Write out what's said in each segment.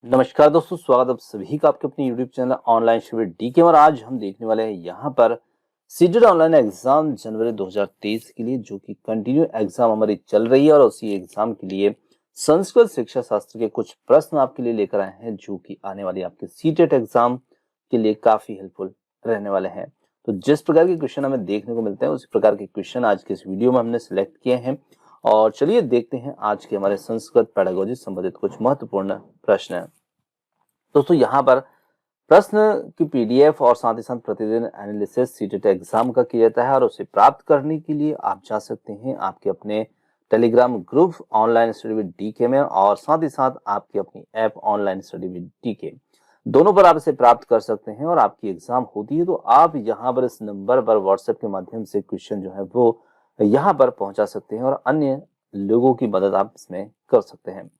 नमस्कार दोस्तों, स्वागत आप सभी का आपके अपने YouTube चैनल ऑनलाइन शिविर डीके। और आज हम देखने वाले हैं यहाँ पर सीटेट ऑनलाइन एग्जाम जनवरी 2023 के लिए, जो कि कंटिन्यू एग्जाम हमारी चल रही है। और उसी एग्जाम के लिए संस्कृत शिक्षा शास्त्र के कुछ प्रश्न आपके लिए लेकर आए हैं, जो कि आने वाली आपके सीटेट एग्जाम के लिए काफी हेल्पफुल रहने वाले हैं। तो जिस प्रकार के क्वेश्चन हमें देखने को मिलते हैं, उसी प्रकार के क्वेश्चन आज के इस वीडियो में हमने सिलेक्ट किए हैं। और चलिए देखते हैं आज के हमारे संस्कृत पेडागोजी संबंधित कुछ महत्वपूर्ण प्रश्न। दोस्तों यहाँ पर प्रश्न की पीडीएफ और साथ ही साथ प्रतिदिन एनालिसिस सीटेट एग्जाम का किया जाता है। और उसे प्राप्त करने के लिए आप जा सकते हैं आपके अपने Telegram group online study with DK में, और साथ ही साथ आपकी अपनी app online study with DK, दोनों पर आप इसे प्राप्त कर सकते हैं। और आपकी एग्जाम होती है तो आप यहाँ पर इस नंबर पर व्हाट्सएप के माध्यम से क्वेश्चन जो है वो यहाँ पर पहुंचा सकते हैं, और अन्य लोगों की मदद आप इसमें कर सकते हैं।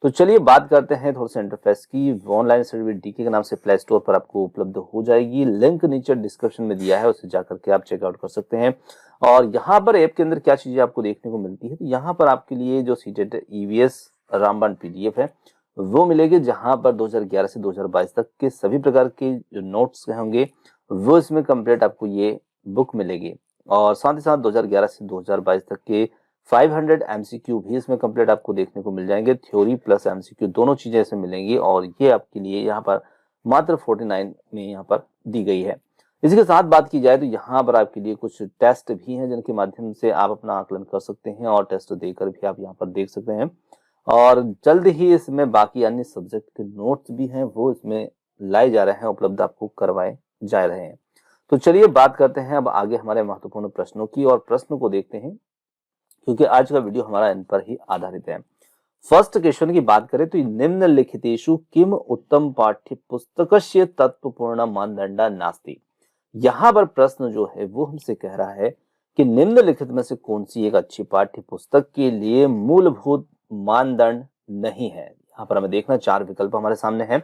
तो चलिए बात करते हैं थोड़ा सा इंटरफेस की। ऑनलाइन स्टडी विद डीके के नाम से प्ले स्टोर पर आपको उपलब्ध हो जाएगी। लिंक नीचे डिस्क्रिप्शन में दिया है, उसे जाकर के आप चेकआउट कर सकते हैं। और यहाँ पर ऐप के अंदर क्या चीजें आपको देखने को मिलती है, तो यहाँ पर आपके लिए जो सीटेट ईवीएस रामबाण पीडीएफ है वो मिलेगी, जहां पर 2011 से 2022 तक के सभी प्रकार के जो नोट्स होंगे वो इसमें कंप्लीट आपको ये बुक मिलेगी। और साथ ही साथ 2011 से 2022 तक के 500 एमसीक्यू भी इसमें कंप्लीट आपको देखने को मिल जाएंगे। थ्योरी प्लस एमसीक्यू दोनों चीजें इसमें मिलेंगी, और ये आपके लिए यहाँ पर मात्र 49 में यहाँ पर दी गई है। इसी के साथ बात की जाए तो यहाँ पर आपके लिए कुछ टेस्ट भी हैं, जिनके माध्यम से आप अपना आकलन कर सकते हैं, और टेस्ट देकर भी आप यहाँ पर देख सकते हैं। और जल्द ही इसमें बाकी अन्य सब्जेक्ट के नोट्स भी हैं, वो इसमें लाए जा रहे हैं, उपलब्ध आपको करवाए जा रहे हैं। तो चलिए बात करते हैं अब आगे हमारे महत्वपूर्ण प्रश्नों की, और प्रश्न को देखते हैं, क्योंकि आज का वीडियो हमारा इन पर ही आधारित है। फर्स्ट क्वेश्चन की बात करें तो निम्नलिखितेषु किम उत्तम पाठ्य पुस्तकस्य तत्वपूर्ण मानदंड नास्ति। यहाँ पर प्रश्न जो है वो हमसे कह रहा है कि निम्नलिखित में से कौन सी एक अच्छी पाठ्य पुस्तक के लिए मूलभूत मानदंड नहीं है। यहाँ पर हमें देखना चार विकल्प हमारे सामने है,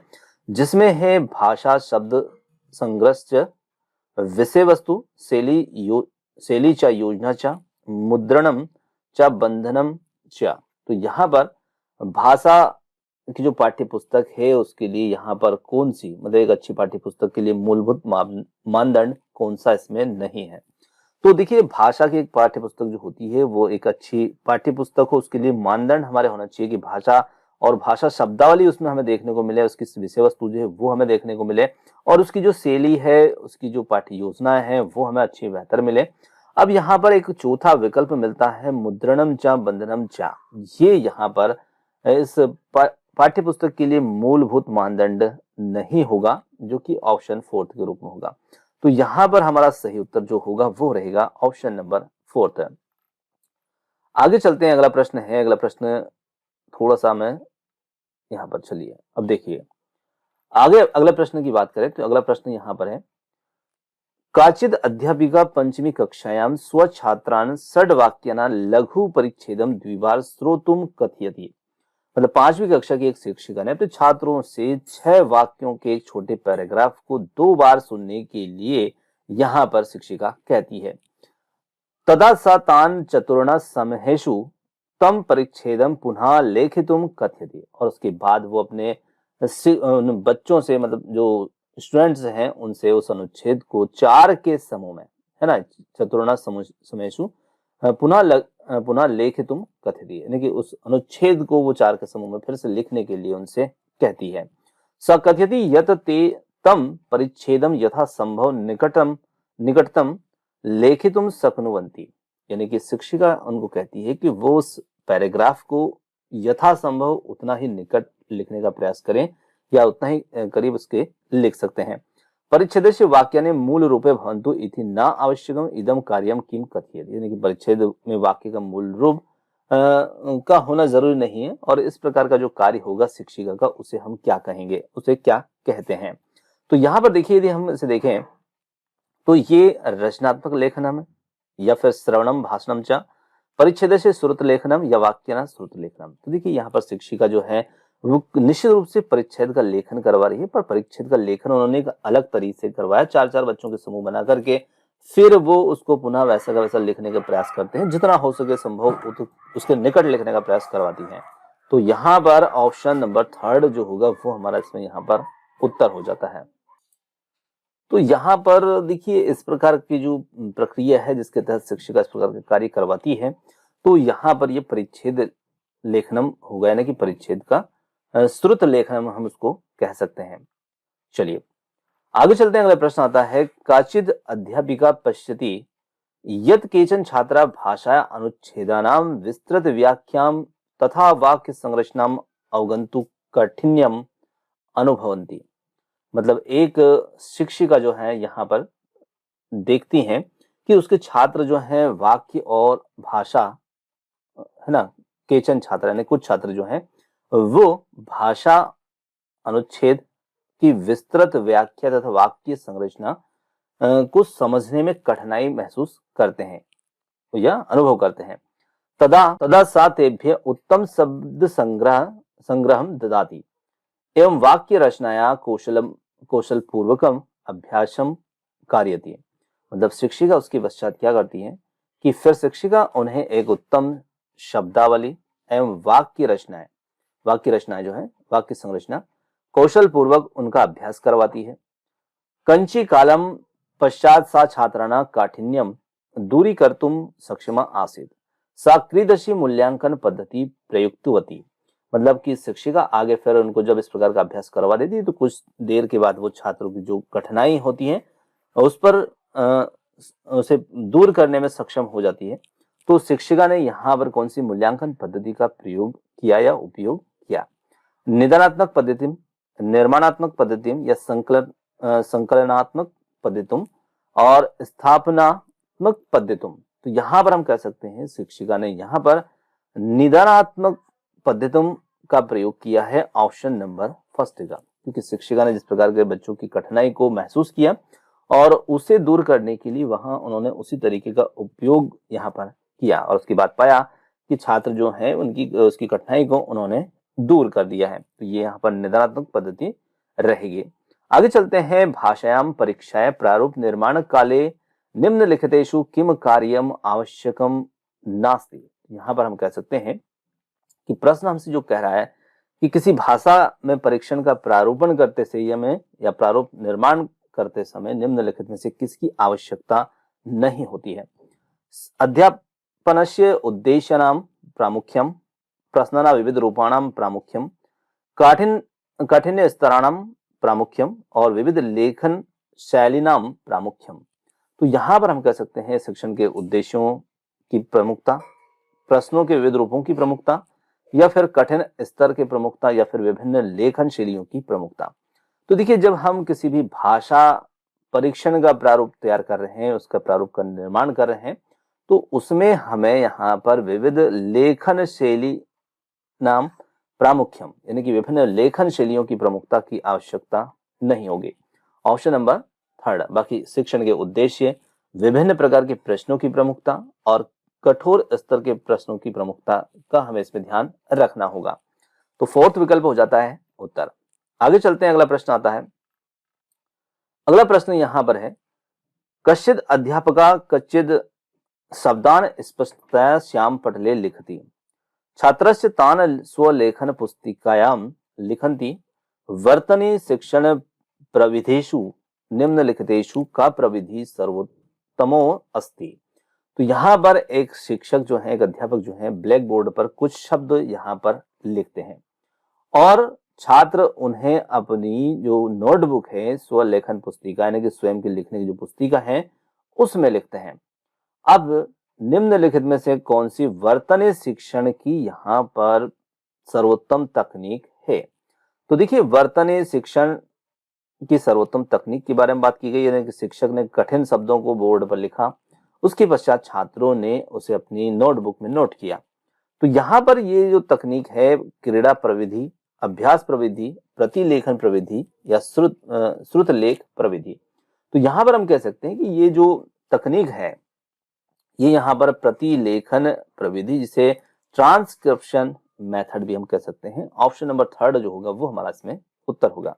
जिसमें है भाषा शब्द संग्रह, विषय वस्तु शैली चा योजना चा, मुद्रणम चा बंधनम चा। तो यहाँ पर भाषा की जो पाठ्य पुस्तक है उसके लिए यहाँ पर कौन सी, मतलब एक अच्छी पाठ्य पुस्तक के लिए मूलभूत मानदंड कौन सा इसमें नहीं है। तो देखिए, भाषा की एक पाठ्य पुस्तक जो होती है वो एक अच्छी पाठ्य पुस्तक हो, उसके लिए मानदंड हमारे होना चाहिए कि भाषा और भाषा शब्दावली उसमें हमें देखने को मिले, उसकी विषय वस्तु जो है वो हमें देखने को मिले, और उसकी जो शैली है, उसकी जो पाठ्य योजना है वो हमें अच्छी बेहतर मिले। अब यहाँ पर एक चौथा विकल्प मिलता है मुद्रणम चा बंधनम चा। ये यहाँ पर इस पाठ्य पुस्तक के लिए मूलभूत मानदंड नहीं होगा, जो कि ऑप्शन फोर्थ के रूप में होगा। तो यहाँ पर हमारा सही उत्तर जो होगा वो रहेगा ऑप्शन नंबर फोर्थ। आगे चलते हैं, अगला प्रश्न है। अगला प्रश्न थोड़ा सा मैं यहाँ पर, चलिए अब देखिए आगे अगला प्रश्न की बात करें तो अगला प्रश्न यहाँ पर है, काचिद अध्यापिका पंचमी कक्षायां स्वछात्रान् षड्वाक्यानां लघु परिच्छेदम द्विवार श्रोतुम कथयति। मतलब पांचवी कक्षा की एक शिक्षिका ने अपने छात्रों से 6 वाक्यों के एक छोटे पैराग्राफ को 2 बार सुनने के लिए यहाँ पर शिक्षिका कहती है। तदा सा तान चतुर्ण समहेषु तम परिच्छेदम पुनः लेखितुम कथयति। और उसके बाद वो अपने बच्चों से, मतलब जो स्टूडेंट्स हैं, उनसे उस अनुच्छेद को 4 के समूह में, है ना, चतुर्ण समहेषु पुनः लेखितुम कथयति, यानी कि उस अनुच्छेद को वो 4 के समूह में फिर से लिखने के लिए उनसे कहती है। स कथयति यत ते तम परिच्छेदम यथा संभव निकटतम लेखितुम शक्नुवन्ति। यानी कि शिक्षिका उनको कहती है कि वो उस पैराग्राफ को यथासंभव उतना ही निकट लिखने का प्रयास करें, या उतना ही करीब उसके लिख सकते हैं। परिच्छेदस्य वाक्यानि मूल रूपे भवन्तु इति न आवश्यकम इदम कार्यम किम कथयति। यानी कि परिच्छेद में वाक्य का मूल रूप का होना जरूरी नहीं है, और इस प्रकार का जो कार्य होगा शिक्षिका का, उसे हम क्या कहेंगे, उसे क्या कहते हैं। तो यहाँ पर देखिए, यदि हम इसे देखें तो ये रचनात्मक लेखनम है, या फिर श्रवणम भाषणम च, परिच्छेद से श्रुत लेखनम, या वाक्यना श्रुत लेखनम। तो देखिए यहाँ पर शिक्षिका जो है वो निश्चित रूप से परिच्छेद का लेखन करवा रही है, पर परिच्छेद का लेखन उन्होंने एक अलग तरीके से करवाया। 4-4 बच्चों के समूह बना करके फिर वो उसको पुनः वैसा का वैसा लिखने का प्रयास करते हैं, जितना हो सके संभव उसके निकट लिखने का प्रयास करवाती हैं। तो यहाँ पर ऑप्शन नंबर थर्ड जो होगा वो हमारा इसमें यहाँ पर उत्तर हो जाता है। तो यहाँ पर देखिए इस प्रकार की जो प्रक्रिया है जिसके तहत शिक्षिका इस प्रकार के कार्य करवाती है, तो यहाँ पर ये परिच्छेद लेखनम होगा, यानी कि परिच्छेद का श्रुत लेखनम हम उसको कह सकते हैं। चलिए आगे चलते हैं। अगला प्रश्न आता है, काचिद अध्यापिका पश्यति यत् केचन छात्रा भाषा अनुच्छेदानां विस्तृत व्याख्यां तथा वाक्य संरचनां अवगन्तुं काठिन्यम अनुभवन्ति। मतलब एक शिक्षिका जो है यहाँ पर देखती हैं कि उसके छात्र जो हैं वाक्य और भाषा, है ना, केचन छात्र यानी कुछ छात्र जो हैं वो भाषा अनुच्छेद की विस्तृत व्याख्या तथा वाक्य संरचना को समझने में कठिनाई महसूस करते हैं या अनुभव करते हैं। तदा तदा सा तेभ्य उत्तम शब्द संग्रहम ददाति एवं वाक्य रचनाया कौशल पूर्वकम अभ्यासम कार्यति। मतलब शिक्षिका उसके पश्चात क्या करती है कि फिर शिक्षिका उन्हें एक उत्तम शब्दावली एवं वाक्य रचनाएं जो है वाक्य संरचना कौशल पूर्वक उनका अभ्यास करवाती है। कंची कालम पश्चात सा छात्राणां काठिन्यम दूरीकर्तुं सक्षमा आसीत् सा कीदृशी मूल्यांकन पद्धति प्रयुक्तवती। मतलब कि शिक्षिका आगे फिर उनको जब इस प्रकार का अभ्यास करवा देती है तो कुछ देर के बाद वो छात्रों की जो कठिनाई होती है उस पर उसे दूर करने में सक्षम हो जाती है। तो शिक्षिका ने यहाँ पर कौन सी मूल्यांकन पद्धति का प्रयोग किया या उपयोग किया? निदानात्मक पद्धति, निर्माणात्मक पद्धति या संकलनात्मक पद्धति और स्थापनात्मक पद्धति। तो यहाँ पर हम कह सकते हैं शिक्षिका ने यहाँ पर निदानात्मक पद्धतियों का प्रयोग किया है, ऑप्शन नंबर फर्स्ट का, क्योंकि शिक्षिका ने जिस प्रकार के बच्चों की कठिनाई को महसूस किया और उसे दूर करने के लिए वहां उन्होंने उसी तरीके का उपयोग यहाँ पर किया और उसके बाद पाया कि छात्र जो है उनकी उसकी कठिनाई को उन्होंने दूर कर दिया है। तो ये यहाँ पर निदानात्मक पद्धति रहेगी। आगे चलते हैं। भाषायाम परीक्षाएं प्रारूप निर्माण काले निम्नलिखितेषु किम कार्यम आवश्यकम नास्ति। यहाँ पर हम कह सकते हैं कि प्रश्न हमसे जो कह रहा है कि किसी भाषा में परीक्षण का प्रारूपण करते समय या प्रारूप निर्माण करते समय निम्नलिखित में से किसकी आवश्यकता नहीं होती है? अध्यापनस्य उद्देश्यानां प्रामुख्यम, प्रश्नानां विविध रूपाणां प्रामुख्यम, काठिन्य स्तराणां प्रामुख्यम और विविध लेखन शैलीनां प्रामुख्यम। तो यहाँ पर हम कह सकते हैं शिक्षण के उद्देश्यों की प्रमुखता, प्रश्नों के विविध रूपों की प्रमुखता या फिर कठिन स्तर की प्रमुखता या फिर विभिन्न लेखन शैलियों की प्रमुखता। तो देखिए जब हम किसी भी भाषा परीक्षण का प्रारूप तैयार कर रहे हैं, उसका प्रारूप का निर्माण कर रहे हैं, तो उसमें हमें यहाँ पर विविध लेखन शैली नाम प्रामुख्यम यानी कि विभिन्न लेखन शैलियों की प्रमुखता की आवश्यकता नहीं होगी, ऑप्शन नंबर थर्ड। बाकी शिक्षण के उद्देश्य, विभिन्न प्रकार के प्रश्नों की प्रमुखता और कठोर स्तर के प्रश्नों की प्रमुखता का हमें इसमें ध्यान रखना होगा। तो फोर्थ विकल्प हो जाता है उत्तर। आगे चलते हैं। अगला प्रश्न आता है। अगला प्रश्न यहां पर है, कश्चिद अध्यापका कच्चिद शब्दान स्पष्टतया श्याम पटले लिखति छात्रस्य तान स्वलेखन पुस्तिकायां लिखन्ति वर्तनी शिक्षण प्रविधिषु निम्नलिखितेषु का प्रविधि सर्वोत्तमो अस्ति। तो यहाँ पर एक शिक्षक जो है, एक अध्यापक जो है, ब्लैक बोर्ड पर कुछ शब्द यहाँ पर लिखते हैं और छात्र उन्हें अपनी जो नोटबुक है, स्वलेखन पुस्तिका यानी कि स्वयं के लिखने की जो पुस्तिका है उसमें लिखते हैं। अब निम्नलिखित में से कौन सी वर्तनी शिक्षण की यहाँ पर सर्वोत्तम तकनीक है? तो देखिए वर्तनी शिक्षण की सर्वोत्तम तकनीक के बारे में बात की गई, यानी कि शिक्षक ने कठिन शब्दों को बोर्ड पर लिखा, उसके पश्चात छात्रों ने उसे अपनी नोटबुक में नोट किया। तो यहाँ पर ये जो तकनीक है, क्रीड़ा प्रविधि, अभ्यास प्रविधि, प्रतिलेखन प्रविधि या श्रुत लेख प्रविधि। तो यहाँ पर हम कह सकते हैं कि ये जो तकनीक है ये यहाँ पर प्रतिलेखन प्रविधि, जिसे ट्रांसक्रिप्शन मेथड भी हम कह सकते हैं, ऑप्शन नंबर थर्ड जो होगा वो हमारा इसमें उत्तर होगा।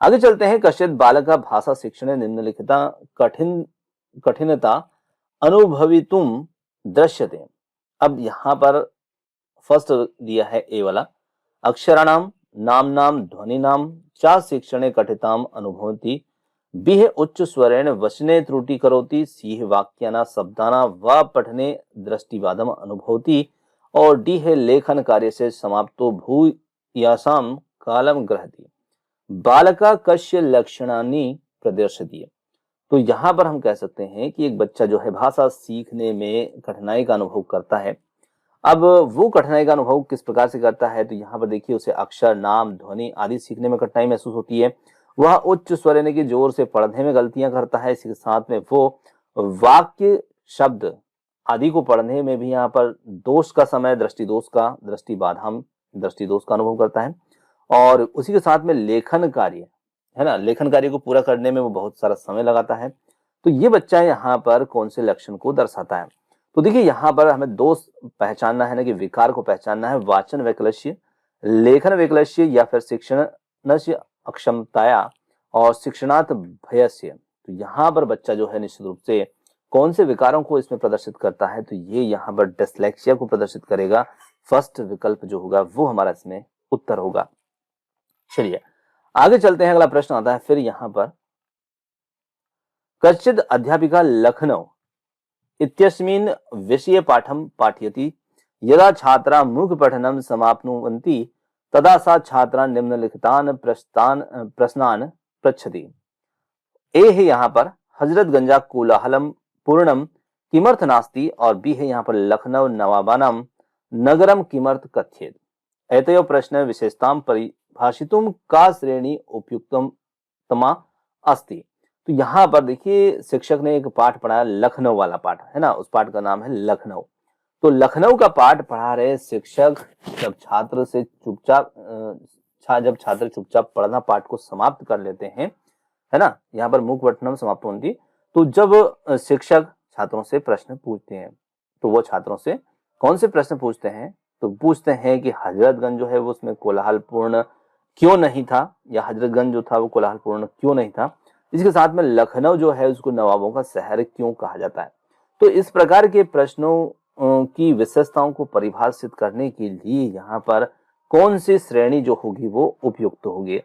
आगे चलते हैं। कश्चित बालका भाषा शिक्षण निम्नलिखिता कठिनता अनुभवितुम दृश्यते। अब यहाँ पर फर्स्ट दिया है ए वाला, अक्षराणाम नामनाम ध्वनिनाम च शिक्षणे कठिताम अनुभवति, बी है उच्च स्वरेण वचने त्रुटि करोति, सी है वाक्याना शब्दाना व पठने दृष्टिबाधम अनुभवति, और डी है लेखन कार्य से समाप्तो भूयासाम कालम ग्रहति, बालका कस्य लक्षणानि प्रदर्शति। तो यहाँ पर हम कह सकते हैं कि एक बच्चा जो है भाषा सीखने में कठिनाई का अनुभव करता है। अब वो कठिनाई का अनुभव किस प्रकार से करता है, तो यहाँ पर देखिए उसे अक्षर नाम ध्वनि आदि सीखने में कठिनाई महसूस होती है। वह उच्च स्वर यानी कि जोर से पढ़ने में गलतियां करता है। इसी के साथ में वो वाक्य शब्द आदि को पढ़ने में भी यहाँ पर दोष का समय दृष्टि दोष का अनुभव करता है। और उसी के साथ में लेखन कार्य है ना, लेखन कार्य को पूरा करने में वो बहुत सारा समय लगाता है। तो ये बच्चा यहाँ पर कौन से लक्षण को दर्शाता है, तो देखिए यहाँ पर हमें दोष पहचानना है ना, कि विकार को पहचानना है, वाचन वैकल्य, लेखन वैकल्य या फिर शिक्षण अक्षमताया और शिक्षणार्थ भयस्य। तो यहाँ पर बच्चा जो है निश्चित रूप से कौन से विकारों को इसमें प्रदर्शित करता है, तो ये यहाँ पर डिसलेक्सिया को प्रदर्शित करेगा। फर्स्ट विकल्प जो होगा वो हमारा इसमें उत्तर होगा। चलिए आगे चलते हैं, अगला प्रश्न आता है फिर यहाँ पर, कश्चित् अध्यापिका लखनऊ इत्यस्मिन् विषये पाठं पाठयति, यदा छात्रा मुखपठनं समाप्नुवन्ति तदा सा छात्रान् निम्नलिखितान् प्रश्नान् पृच्छति। ए है यहाँ पर हजरतगंजा कोलाहलम पूर्णम किमर्थ नास्ति, और बी है यहाँ पर लखनऊ नवाबानाम नगरम किमर्थ कथ्येत। एतयो प्रश्न विशेषतां परिभाषितुं का श्रेणी उपयुक्तमा अस्ति। तो यहाँ पर देखिए शिक्षक ने एक पाठ पढ़ाया, लखनऊ वाला पाठ है ना, उस पाठ का नाम है लखनऊ। तो लखनऊ का पाठ पढ़ा रहे शिक्षक जब छात्र चुपचाप पढ़ना पाठ को समाप्त कर लेते हैं, है ना, यहाँ पर मुख पठनम समाप्त होती, तो जब शिक्षक छात्रों से प्रश्न पूछते हैं तो वो छात्रों से कौन से प्रश्न पूछते हैं, तो पूछते हैं कि हजरतगंज जो है वो उसमें कोलाहलपूर्ण क्यों नहीं था, या हजरतगंज जो था वो कोलाहलपूर्ण क्यों नहीं था। इसके साथ में लखनऊ जो है उसको नवाबों का शहर क्यों कहा जाता है। तो इस प्रकार के प्रश्नों की विशेषताओं को परिभाषित करने के लिए यहाँ पर कौन सी श्रेणी जो होगी वो उपयुक्त होगी।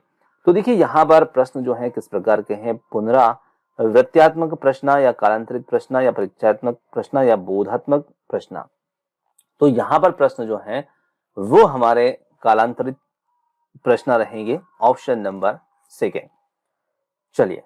तो देखिए यहाँ पर प्रश्न जो है किस प्रकार के हैं, पुनरावृत्त्यात्मक प्रश्न या कालांतरित प्रश्न या परीक्षात्मक प्रश्न या बोधात्मक प्रश्न। तो यहाँ पर प्रश्न जो है वो हमारे कालांतरित प्रश्न रहेंगे, ऑप्शन नंबर सेकेंड। चलिए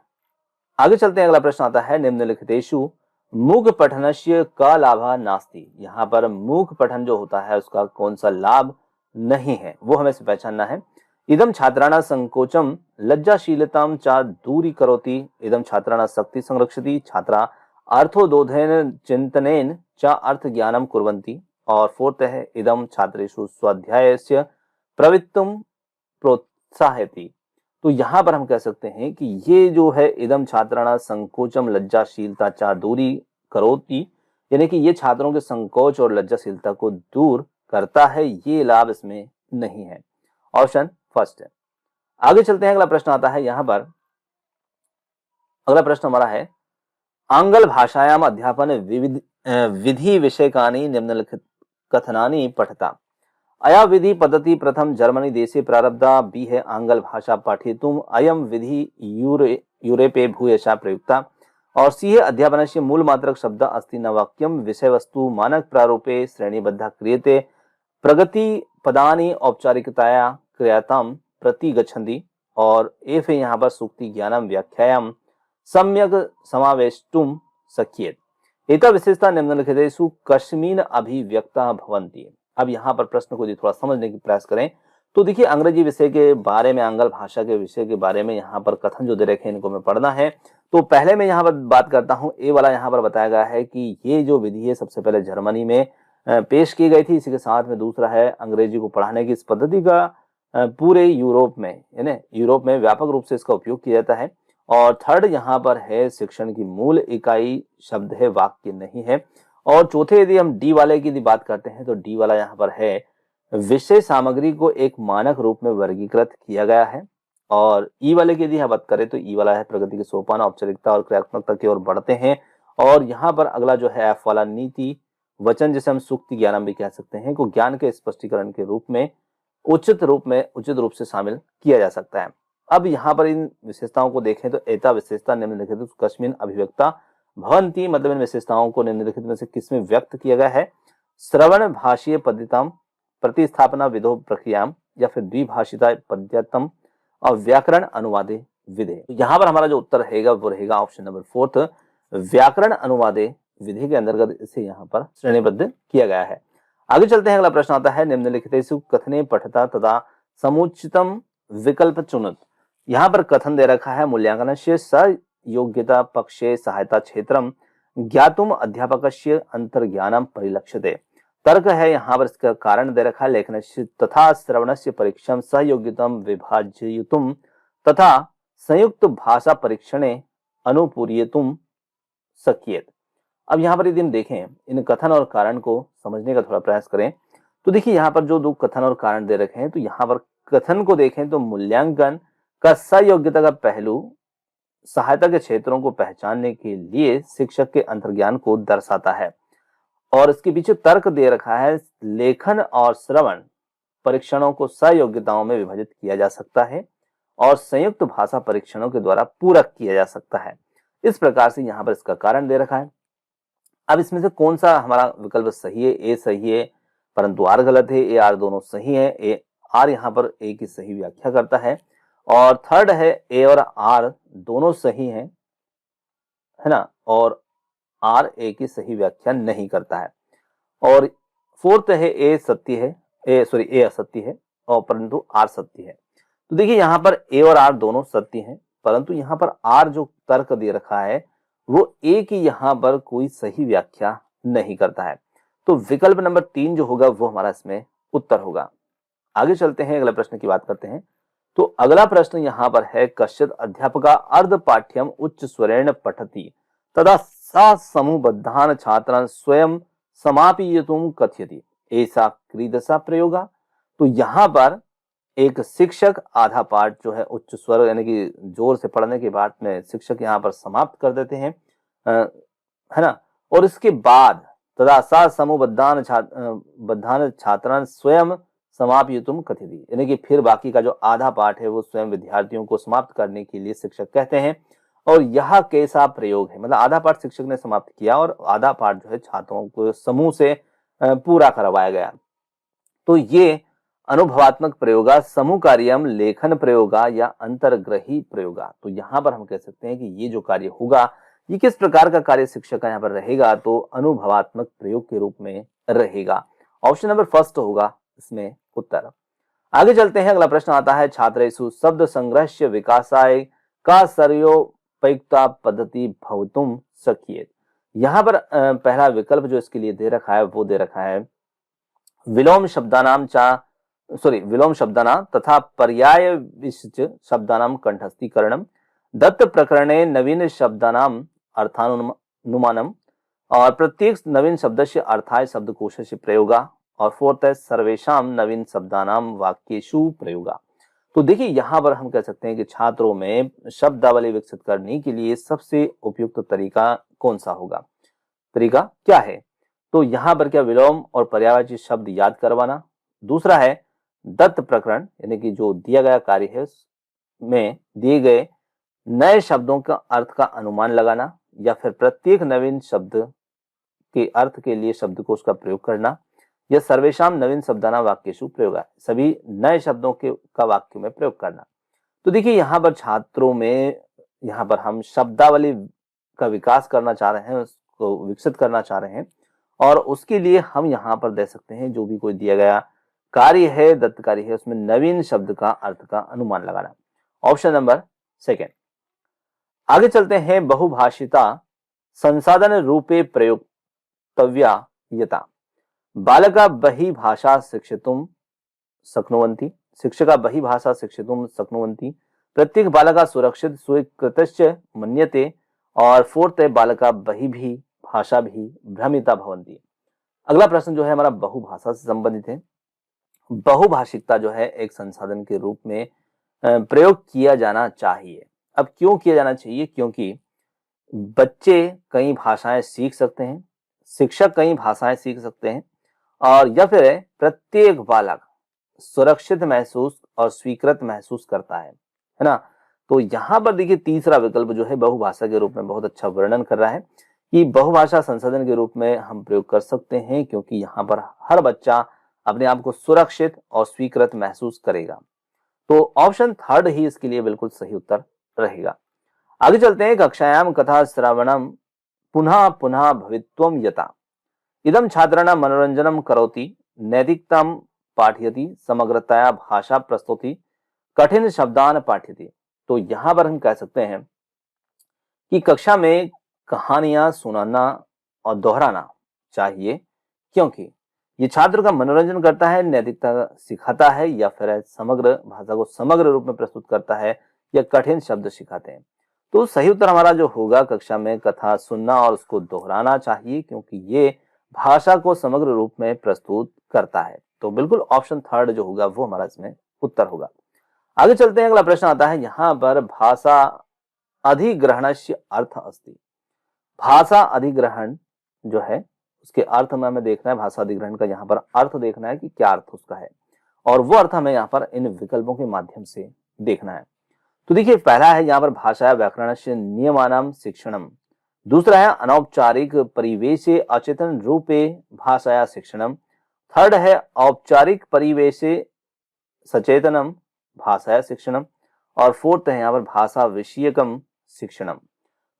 आगे चलते हैं, अगला प्रश्न आता है, निम्नलिखितेषु मूक पठनस्य का लाभा नास्ति। यहाँ पर मूक पठन जो होता है उसका कौन सा लाभ नहीं है वो हमें पहचानना है। इदम छात्राणा संकोचम लज्जाशीलतां च दूरी करोति, इदम छात्राणा शक्ति संरक्षति, छात्रा अर्थोदोधेन चिंतनेन च अर्थ ज्ञानम कुर्वन्ति, और फोर्थ है इदम छात्रेषु स्वाध्यायस्य प्रवृत्तिं प्रोत्साहयति। तो यहाँ पर हम कह सकते हैं कि ये जो है इदम छात्राणा संकोचम लज्जाशीलता चा दूरी करोति, यानी कि ये छात्रों के संकोच और लज्जाशीलता को दूर करता है, ये लाभ इसमें नहीं है, ऑप्शन फर्स्ट है। आगे चलते हैं, अगला प्रश्न आता है यहाँ पर, अगला प्रश्न हमारा है, आंग्ल भाषायाम अध्यापन विधि विषयकानि निम्नलिखित कथनानि पठता। अया विधि पद्धति प्रथम जर्मनी देशे प्रारब्धा, बी है आंग्ल भाषा पाठयितुम अयम विधि यूरोपे भूयशा प्रयुक्ता, और सी है अध्यापनस्य मूल मात्रक शब्द अस्ति न वाक्यम विषय वस्तु मानक प्रारूपे श्रेणीबद्ध क्रियते प्रगति पदानि औपचारिकताया क्रियाताम प्रति गच्छन्ति, और एफ है यहाँ पर सूक्ति ज्ञानम व्याख्यायाम सम्यक समावेष्टुम शक्येत। एता विशेषता निम्नलिखितेषु कस्मिन् अभिव्यक्ता भवन्ति। अब यहाँ पर प्रश्न को थोड़ा समझने की प्रयास करें, तो देखिए अंग्रेजी विषय के बारे में, आंग्ल भाषा के विषय के बारे में यहाँ पर कथन जो दे रखे हैं इनको मैं पढ़ना है। तो पहले मैं यहाँ पर बात करता हूँ, ए वाला यहाँ पर बताया गया है कि ये जो विधि है सबसे पहले जर्मनी में पेश की गई थी। इसी के साथ में दूसरा है अंग्रेजी को पढ़ाने की इस पद्धति का पूरे यूरोप में, यानी यूरोप में व्यापक रूप से इसका उपयोग किया जाता है। और थर्ड यहाँ पर है शिक्षण की मूल इकाई शब्द है, वाक्य नहीं है। और चौथे यदि हम डी वाले की बात करते हैं तो डी वाला यहाँ पर है विषय सामग्री को एक मानक रूप में वर्गीकृत किया गया है। और ई वाले की यदि हम बात करें तो ई वाला है प्रगति के सोपान औपचारिकता और क्रियात्मकता की ओर बढ़ते हैं। और यहाँ पर अगला जो है एफ वाला नीति वचन जिसे हम सूक्ति ज्ञानम भी कह सकते हैं, को ज्ञान के स्पष्टीकरण के रूप में उचित रूप से शामिल किया जा सकता है। अब यहाँ पर इन विशेषताओं को देखें तो एता विशेषता निम्नलिखित कस्मिन अभिव्यक्ता भवन्ति, मतलब इन विशेषताओं को निम्नलिखित में से किसमें व्यक्त किया गया है? श्रवण भाषीय पद्धताम, प्रतिस्थापना विधो प्रक्रियाम, या फिर द्विभाषिता पद्यतम और व्याकरण अनुवादे विधे। तो यहाँ पर हमारा जो उत्तर रहेगा वो रहेगा ऑप्शन नंबर 4, व्याकरण अनुवादे विधि के अंतर्गत इसे यहाँ पर श्रेणीबद्ध किया गया है। आगे चलते हैं, अगला प्रश्न आता है निम्नलिखितेषु कथने पठता तथा समुचितम विकल्प चुनत। यहाँ पर कथन दे रखा है मूल्यांकनस्य सयोग्यता पक्षे सहायता क्षेत्रम ज्ञातुम अध्यापकस्य अंतर्ज्ञानम परिलक्ष्यते। तर्क है यहाँ पर, इसका कारण दे रखा है लेखनस्य तथा श्रवणस्य परीक्षम सहयोग्यतम विभाज्ययुतुम तथा संयुक्त भाषा परीक्षणे अनुपूर्यतुम शक्येत। अब यहाँ पर यदि हम देखें इन कथन और कारण को समझने का थोड़ा प्रयास करें तो देखिए यहाँ पर जो दो कथन और कारण दे रखे हैं, तो यहाँ पर कथन को देखें तो मूल्यांकन का सहयोग्यता का पहलू सहायता के क्षेत्रों को पहचानने के लिए शिक्षक के अंतर्ज्ञान को दर्शाता है, और इसके पीछे तर्क दे रखा है लेखन और श्रवण परीक्षणों को सहयोग्यताओं में विभाजित किया जा सकता है और संयुक्त भाषा परीक्षणों के द्वारा पूरक किया जा सकता है। इस प्रकार से यहाँ पर इसका कारण दे रखा है। अब इसमें से कौन सा हमारा विकल्प सही है? ए सही है परंतु आर गलत है, ए आर दोनों सही है। ए आर यहाँ पर ए की सही व्याख्या करता है, और थर्ड है ए और आर दोनों सही हैं, है ना, और आर ए की सही व्याख्या नहीं करता है। और फोर्थ है ए सत्य है, ए असत्य है और परंतु आर सत्य है। तो देखिए यहाँ पर ए और आर दोनों सत्य हैं, परंतु यहाँ पर आर जो तर्क दे रखा है वो ए की यहाँ पर कोई सही व्याख्या नहीं करता है। तो विकल्प नंबर 3 जो होगा वो हमारा इसमें उत्तर होगा। आगे चलते हैं, अगला प्रश्न की बात करते हैं। तो अगला प्रश्न यहाँ पर है कश्चित् अध्यापका अर्ध पाठ्यम उच्च स्वरेण पठति तदा सा समूहबद्धान छात्रान स्वयं समापयितुम कथयति, ऐसा क्रीदसा प्रयोगा। तो यहाँ पर एक शिक्षक आधा पाठ जो है उच्च स्वर यानी कि जोर से पढ़ने के बाद में शिक्षक यहाँ पर समाप्त कर देते हैं, है ना, और इसके बाद तदा सा समूहबद्धान छात्रान स्वयं समापयितुम कथयति, यानी कि फिर बाकी का जो आधा पाठ है वो स्वयं विद्यार्थियों को समाप्त करने के लिए शिक्षक कहते हैं। और यह कैसा प्रयोग है, मतलब आधा पाठ शिक्षक ने समाप्त किया और आधा पाठ जो है छात्रों को समूह से पूरा करवाया गया। तो ये अनुभवात्मक प्रयोगा, समूह कार्यम, लेखन प्रयोगा या अंतर्ग्रही प्रयोगा। तो यहाँ पर हम कह सकते हैं कि ये जो कार्य होगा ये किस प्रकार का कार्य शिक्षक का यहाँ पर रहेगा, तो अनुभवात्मक प्रयोग के रूप में रहेगा। ऑप्शन नंबर फर्स्ट होगा इसमें उत्तर। आगे चलते हैं, अगला प्रश्न आता है छात्रेषु शब्द संग्रहस्य विकासाय का सर्वोपयुक्ता पद्धति भवितुम शक्येत। यहाँ पर पहला विकल्प जो इसके लिए दे रखा है वो दे रखा है विलोम शब्दानां तथा पर्याय विशिष्ट शब्दानां कंठस्थीकरणम, दत्त प्रकरणे नवीन शब्दानां अर्थानुमानम, और प्रत्येक नवीन शब्दस्य अर्थाय शब्दकोशस्य प्रयोगा, और फोर्थ है सर्वेषाम नवीन शब्दानां वाक्येषु प्रयोगा। तो देखिए यहाँ पर हम कह सकते हैं कि छात्रों में शब्दावली विकसित करने के लिए सबसे उपयुक्त तरीका कौन सा होगा, तरीका क्या है? तो यहाँ पर क्या विलोम और पर्यायवाची शब्द याद करवाना, दूसरा है दत्त प्रकरण यानी कि जो दिया गया कार्य है में दिए गए नए शब्दों का अर्थ का अनुमान लगाना, या फिर प्रत्येक नवीन शब्द के अर्थ के लिए शब्दकोश का प्रयोग करना, या सर्वेशाम नवीन शब्दानां वाक्येषु प्रयोगा, सभी नए शब्दों के का वाक्य में प्रयोग करना। तो देखिए यहाँ पर छात्रों में यहाँ पर हम शब्दावली का विकास करना चाह रहे हैं, उसको विकसित करना चाह रहे हैं, और उसके लिए हम यहाँ पर दे सकते हैं जो भी कोई दिया गया कार्य है, दत्त कार्य है, उसमें नवीन शब्द का अर्थ का अनुमान लगाना। Option number second. आगे चलते हैं, बहुभाषिता संसाधन रूपे प्रयोक्तव्या यथा बालका बहि भाषा शिक्षितुं शक्नुवन्ति, शिक्षका बहि भाषा शिक्षितुं शक्नुवन्ति, प्रत्येक बालका सुरक्षित स्वीकृतश्च मन्यते, और फोर्थ है बालका बहि भी भाषा भी भ्रमिता भवन्ति। अगला प्रश्न जो है हमारा बहुभाषा से संबंधित है। बहुभाषिकता जो है एक संसाधन के रूप में प्रयोग किया जाना चाहिए। अब क्यों किया जाना चाहिए? क्योंकि बच्चे कई भाषाएं सीख सकते हैं, शिक्षक कई भाषाएं सीख सकते हैं, और या फिर प्रत्येक बालक सुरक्षित महसूस और स्वीकृत महसूस करता है ना। तो यहाँ पर देखिए तीसरा विकल्प जो है बहुभाषा के रूप में बहुत अच्छा वर्णन कर रहा है कि बहुभाषा संसाधन के रूप में हम प्रयोग कर सकते हैं, क्योंकि यहाँ पर हर बच्चा अपने आप को सुरक्षित और स्वीकृत महसूस करेगा। तो ऑप्शन थर्ड ही इसके लिए बिल्कुल सही उत्तर रहेगा। आगे चलते हैं। कक्षायाम कथा श्रवणम पुनः पुनः भवित्वम यथा इदम छात्राणां मनोरंजनम करोति नैतिकताम पाठयति समग्रतया भाषा प्रस्तुति कठिन शब्दान पाठयति। तो यहां पर हम कह सकते हैं कि कक्षा में कहानियां सुनाना और दोहराना चाहिए, क्योंकि ये छात्र का मनोरंजन करता है, नैतिकता सिखाता है, या फिर समग्र भाषा को समग्र रूप में प्रस्तुत करता है, या कठिन शब्द सिखाते हैं। तो सही उत्तर हमारा जो होगा, कक्षा में कथा सुनना और उसको दोहराना चाहिए, क्योंकि ये भाषा को समग्र रूप में प्रस्तुत करता है। तो बिल्कुल ऑप्शन थर्ड जो होगा वो हमारा इसमें उत्तर होगा। आगे चलते हैं। अगला प्रश्न आता है यहाँ पर, भाषा अधिग्रहणस्य अर्थ अस्ति। भाषा अधिग्रहण जो है उसके अर्थ में हमें देखना है, भाषा अधिग्रहण का यहाँ पर अर्थ देखना है कि क्या अर्थ उसका है, और वो अर्थ हमें यहाँ पर इन विकल्पों के माध्यम से देखना है। तो देखिए पहला है यहाँ पर भाषा व्याकरणस्य नियमानां शिक्षणम, दूसरा है अनौपचारिक परिवेशे अचेतन रूपे भाषाया शिक्षणम, थर्ड है औपचारिक परिवेशे सचेतनम भाषाया शिक्षणम, और फोर्थ है यहाँ पर भाषा विषयकम शिक्षणम।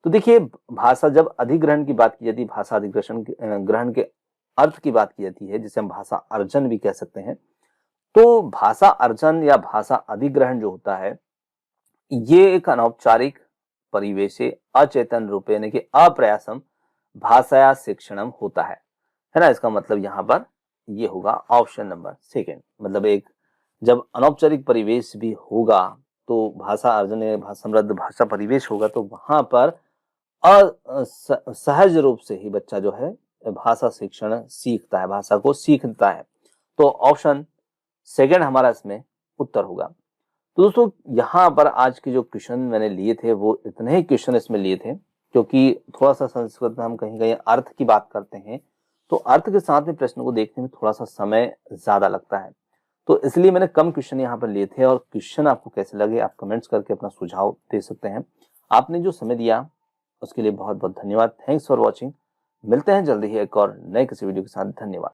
तो देखिए भाषा जब अधिग्रहण की बात की जाती है, भाषा अधिग्रहण ग्रहण के अर्थ की बात की जाती है, जिसे हम भाषा अर्जन भी कह सकते हैं। तो भाषा अर्जन या भाषा अधिग्रहण जो होता है, ये एक अनौपचारिक परिवेशे अचेतन रूपे यानी कि अप्रयासम भाषाया शिक्षणम होता है ना। इसका मतलब यहाँ पर ये होगा ऑप्शन नंबर सेकेंड। मतलब एक जब अनौपचारिक परिवेश भी होगा तो भाषा अर्जन या समृद्ध भाषा परिवेश होगा, तो वहां पर सहज रूप से ही बच्चा जो है भाषा शिक्षण सीखता है, भाषा को सीखता है। तो ऑप्शन सेकेंड हमारा इसमें उत्तर होगा। तो दोस्तों यहाँ पर आज के जो क्वेश्चन मैंने लिए थे वो इतने ही क्वेश्चन इसमें लिए थे, क्योंकि थोड़ा सा संस्कृत में हम कहीं कहीं अर्थ की बात करते हैं, तो अर्थ के साथ में प्रश्न को देखने में थोड़ा सा समय ज्यादा लगता है, तो इसलिए मैंने कम क्वेश्चन यहाँ पर लिए थे। और क्वेश्चन आपको कैसे लगे आप कमेंट्स करके अपना सुझाव दे सकते हैं। आपने जो समय दिया उसके लिए बहुत बहुत धन्यवाद। Thanks for watching. मिलते हैं जल्दी ही एक और नए किसी वीडियो के साथ। धन्यवाद।